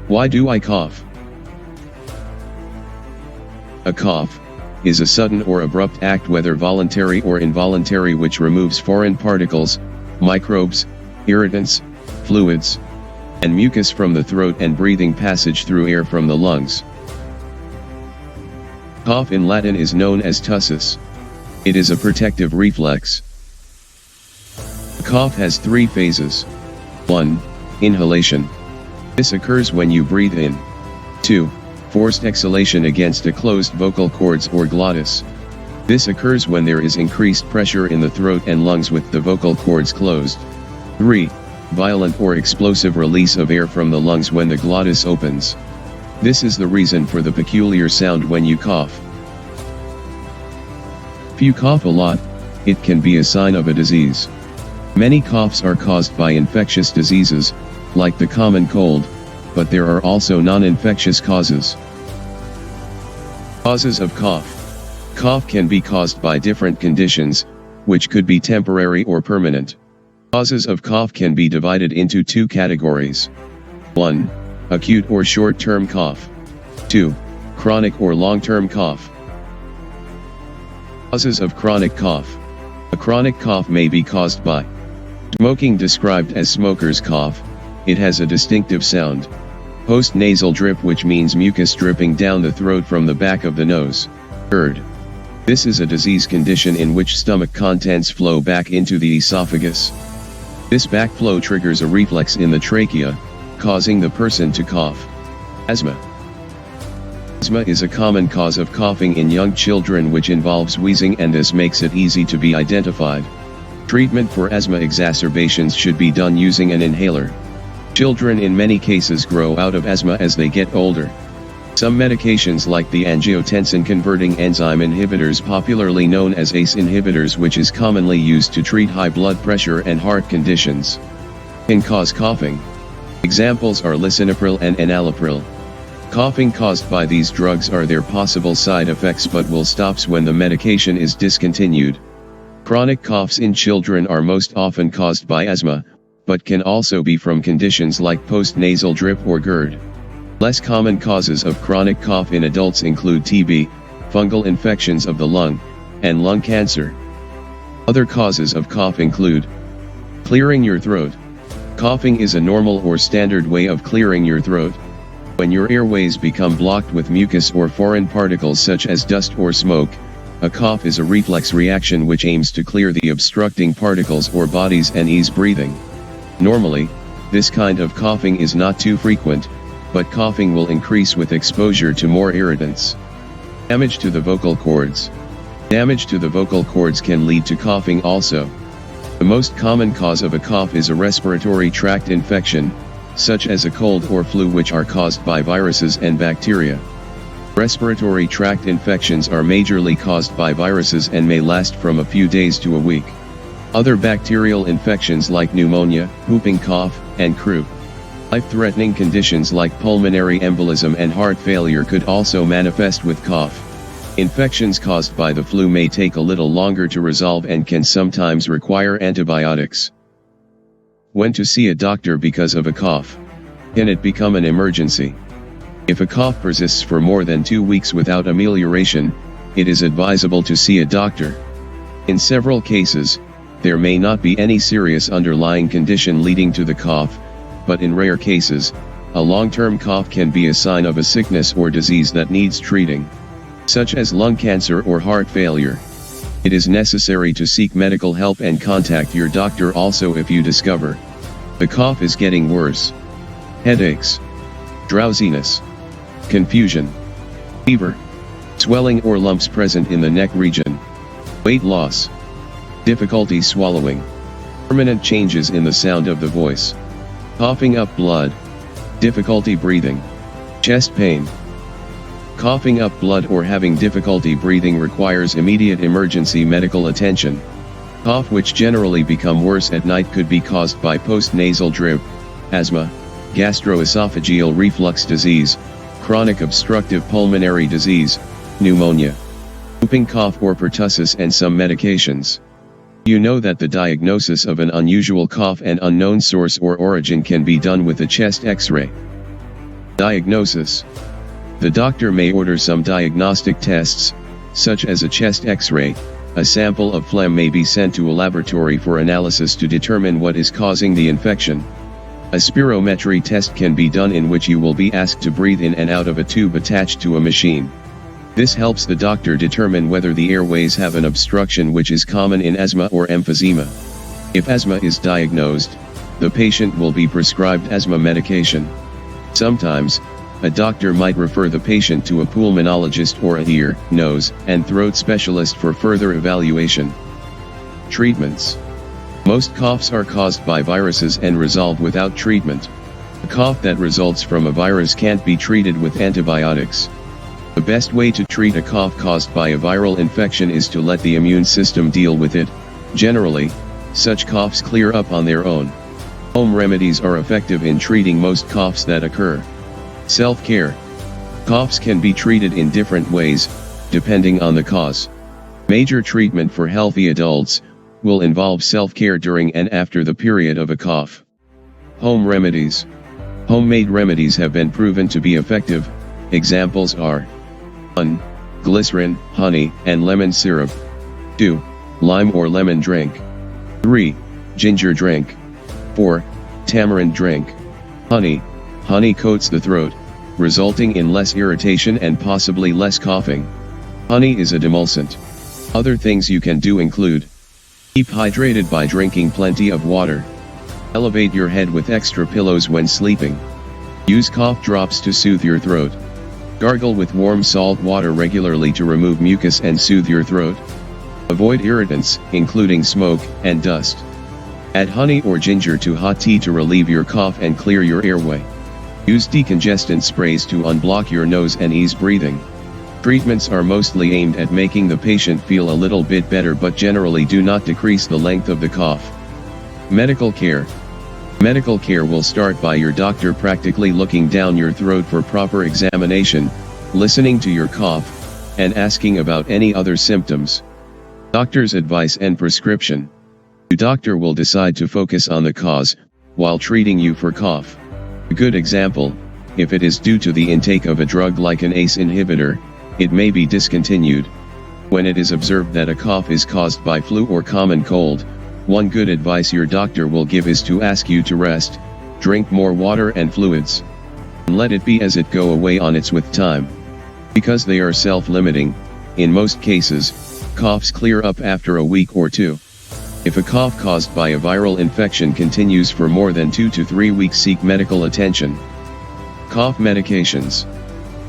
Why do I cough? A cough is a sudden or abrupt act, whether voluntary or involuntary, which removes foreign particles, microbes, irritants, fluids, and mucus from the throat and breathing passage through air from the lungs. Cough in Latin is known as tussis. It is a protective reflex. A cough has three phases. 1. Inhalation. This occurs when you breathe in. 2. Forced exhalation against a closed vocal cords or glottis. This occurs when there is increased pressure in the throat and lungs with the vocal cords closed. 3. Violent or explosive release of air from the lungs when the glottis opens. This is the reason for the peculiar sound when you cough. If you cough a lot, it can be a sign of a disease. Many coughs are caused by infectious diseases, like the common cold, but there are also non-infectious causes. Causes of cough. Cough can be caused by different conditions, which could be temporary or permanent. Causes of cough can be divided into two categories. 1. Acute or short-term cough. 2. Chronic or long-term cough. Causes of chronic cough. A chronic cough may be caused by smoking, described as smoker's cough. It has a distinctive sound. Post-nasal drip, which means mucus dripping down the throat from the back of the nose. GERD. This is a disease condition in which stomach contents flow back into the esophagus. This backflow triggers a reflex in the trachea, causing the person to cough. Asthma. Asthma is a common cause of coughing in young children, which involves wheezing, and this makes it easy to be identified. Treatment for asthma exacerbations should be done using an inhaler. Children in many cases grow out of asthma as they get older. Some medications, like the angiotensin-converting enzyme inhibitors, popularly known as ACE inhibitors, which is commonly used to treat high blood pressure and heart conditions, can cause coughing. Examples are lisinopril and enalapril. Coughing caused by these drugs are their possible side effects, but will stop when the medication is discontinued. Chronic coughs in children are most often caused by asthma, but can also be from conditions like post-nasal drip or GERD. Less common causes of chronic cough in adults include TB, fungal infections of the lung, and lung cancer. Other causes of cough include clearing your throat. Coughing is a normal or standard way of clearing your throat. When your airways become blocked with mucus or foreign particles such as dust or smoke, a cough is a reflex reaction which aims to clear the obstructing particles or bodies and ease breathing. Normally, this kind of coughing is not too frequent, but coughing will increase with exposure to more irritants. Damage to the vocal cords. Damage to the vocal cords can lead to coughing also. The most common cause of a cough is a respiratory tract infection, such as a cold or flu, which are caused by viruses and bacteria. Respiratory tract infections are majorly caused by viruses and may last from a few days to a week. Other bacterial infections like pneumonia, whooping cough, and croup. Life-threatening conditions like pulmonary embolism and heart failure could also manifest with cough. Infections caused by the flu may take a little longer to resolve and can sometimes require antibiotics. When to see a doctor because of a cough? Can it become an emergency? If a cough persists for more than 2 weeks without amelioration, it is advisable to see a doctor. In several cases, there may not be any serious underlying condition leading to the cough, but in rare cases, a long-term cough can be a sign of a sickness or disease that needs treating, such as lung cancer or heart failure. It is necessary to seek medical help and contact your doctor also if you discover the cough is getting worse. Headaches, drowsiness, confusion, fever, swelling or lumps present in the neck region, weight loss, difficulty swallowing, permanent changes in the sound of the voice, coughing up blood, difficulty breathing, chest pain. Coughing up blood or having difficulty breathing requires immediate emergency medical attention. Cough which generally become worse at night could be caused by post-nasal drip, asthma, gastroesophageal reflux disease, chronic obstructive pulmonary disease, pneumonia, whooping cough or pertussis, and some medications. You know that the diagnosis of an unusual cough and unknown source or origin can be done with a chest X-ray. Diagnosis. The doctor may order some diagnostic tests, such as a chest X-ray. A sample of phlegm may be sent to a laboratory for analysis to determine what is causing the infection. A spirometry test can be done in which you will be asked to breathe in and out of a tube attached to a machine. This helps the doctor determine whether the airways have an obstruction, which is common in asthma or emphysema. If asthma is diagnosed, the patient will be prescribed asthma medication. Sometimes, a doctor might refer the patient to a pulmonologist or a ear, nose, and throat specialist for further evaluation. Treatments. Most coughs are caused by viruses and resolve without treatment. A cough that results from a virus can't be treated with antibiotics. The best way to treat a cough caused by a viral infection is to let the immune system deal with it. Generally, such coughs clear up on their own. Home remedies are effective in treating most coughs that occur. Self-care. Coughs can be treated in different ways, depending on the cause. Major treatment for healthy adults will involve self-care during and after the period of a cough. Home remedies. Homemade remedies have been proven to be effective. Examples are 1. Glycerin, honey, and lemon syrup. 2. Lime or lemon drink. 3. Ginger drink. 4. Tamarind drink. Honey. Honey coats the throat, resulting in less irritation and possibly less coughing. Honey is a demulcent. Other things you can do include: keep hydrated by drinking plenty of water. Elevate your head with extra pillows when sleeping. Use cough drops to soothe your throat. Gargle with warm salt water regularly to remove mucus and soothe your throat. Avoid irritants, including smoke and dust. Add honey or ginger to hot tea to relieve your cough and clear your airway. Use decongestant sprays to unblock your nose and ease breathing. Treatments are mostly aimed at making the patient feel a little bit better, but generally do not decrease the length of the cough. Medical care. Medical care will start by your doctor practically looking down your throat for proper examination, listening to your cough, and asking about any other symptoms. Doctor's advice and prescription. The doctor will decide to focus on the cause, while treating you for cough. A good example: if it is due to the intake of a drug like an ACE inhibitor, it may be discontinued. When it is observed that a cough is caused by flu or common cold, one good advice your doctor will give is to ask you to rest, drink more water and fluids, and let it be as it go away on its with time. Because they are self-limiting, in most cases, coughs clear up after a week or two. If a cough caused by a viral infection continues for more than 2 to 3 weeks, seek medical attention. Cough medications.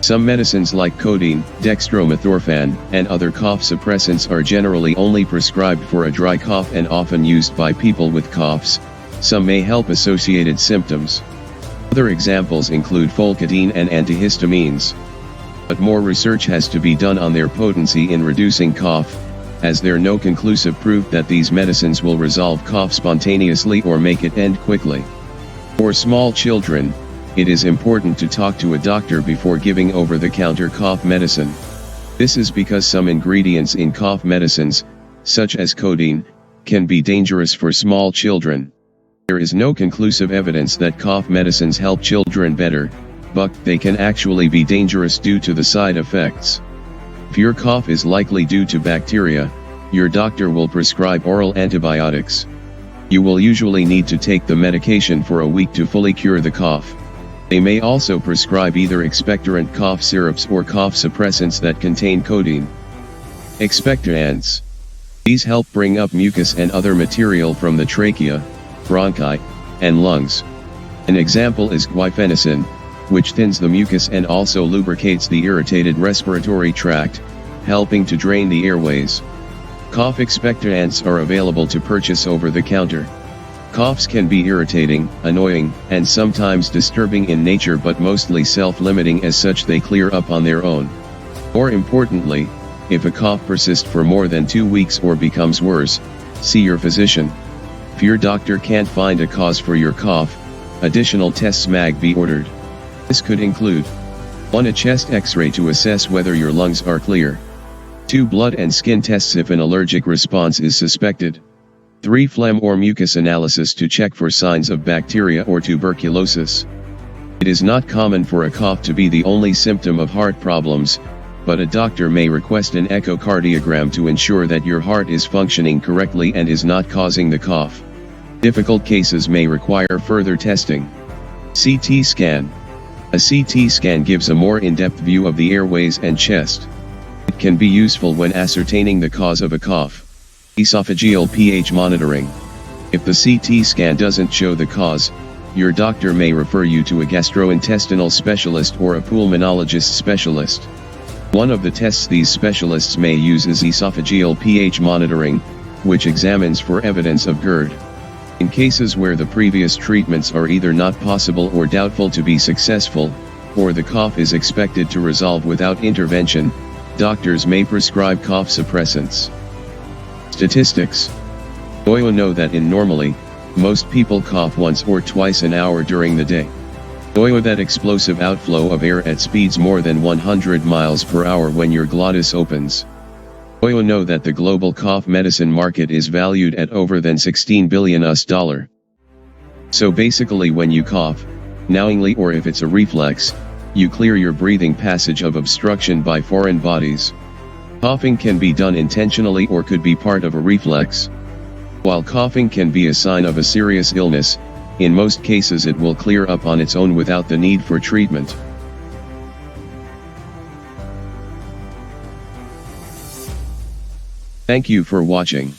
Some medicines like codeine, dextromethorphan, and other cough suppressants are generally only prescribed for a dry cough and often used by people with coughs. Some may help associated symptoms. Other examples include Folcadine and antihistamines. But more research has to be done on their potency in reducing cough, as there is no conclusive proof that these medicines will resolve cough spontaneously or make it end quickly. For small children, it is important to talk to a doctor before giving over-the-counter cough medicine. This is because some ingredients in cough medicines, such as codeine, can be dangerous for small children. There is no conclusive evidence that cough medicines help children better, but they can actually be dangerous due to the side effects. If your cough is likely due to bacteria, your doctor will prescribe oral antibiotics. You will usually need to take the medication for a week to fully cure the cough. They may also prescribe either expectorant cough syrups or cough suppressants that contain codeine. Expectorants. These help bring up mucus and other material from the trachea, bronchi, and lungs. An example is guaifenesin, which thins the mucus and also lubricates the irritated respiratory tract, helping to drain the airways. Cough expectorants are available to purchase over the counter. Coughs can be irritating, annoying, and sometimes disturbing in nature, but mostly self-limiting. As such, they clear up on their own. More importantly, if a cough persists for more than 2 weeks or becomes worse, see your physician. If your doctor can't find a cause for your cough, additional tests may be ordered. This could include 1. A chest X-ray to assess whether your lungs are clear. 2. Blood and skin tests if an allergic response is suspected. 3. Phlegm or mucus analysis to check for signs of bacteria or tuberculosis. It is not common for a cough to be the only symptom of heart problems, but a doctor may request an echocardiogram to ensure that your heart is functioning correctly and is not causing the cough. Difficult cases may require further testing. CT scan. A CT scan gives a more in-depth view of the airways and chest. It can be useful when ascertaining the cause of a cough. Esophageal pH monitoring. If the CT scan doesn't show the cause, your doctor may refer you to a gastrointestinal specialist or a pulmonologist specialist. One of the tests these specialists may use is esophageal pH monitoring, which examines for evidence of GERD. In cases where the previous treatments are either not possible or doubtful to be successful, or the cough is expected to resolve without intervention, doctors may prescribe cough suppressants. Statistics. OIO know that normally, most people cough once or twice an hour during the day. OIO that explosive outflow of air at speeds more than 100 miles per hour when your glottis opens. OIO know that the global cough medicine market is valued at over than $16 billion. So basically when you cough, knowingly or if it's a reflex, you clear your breathing passage of obstruction by foreign bodies. Coughing can be done intentionally or could be part of a reflex. While coughing can be a sign of a serious illness, in most cases it will clear up on its own without the need for treatment. Thank you for watching.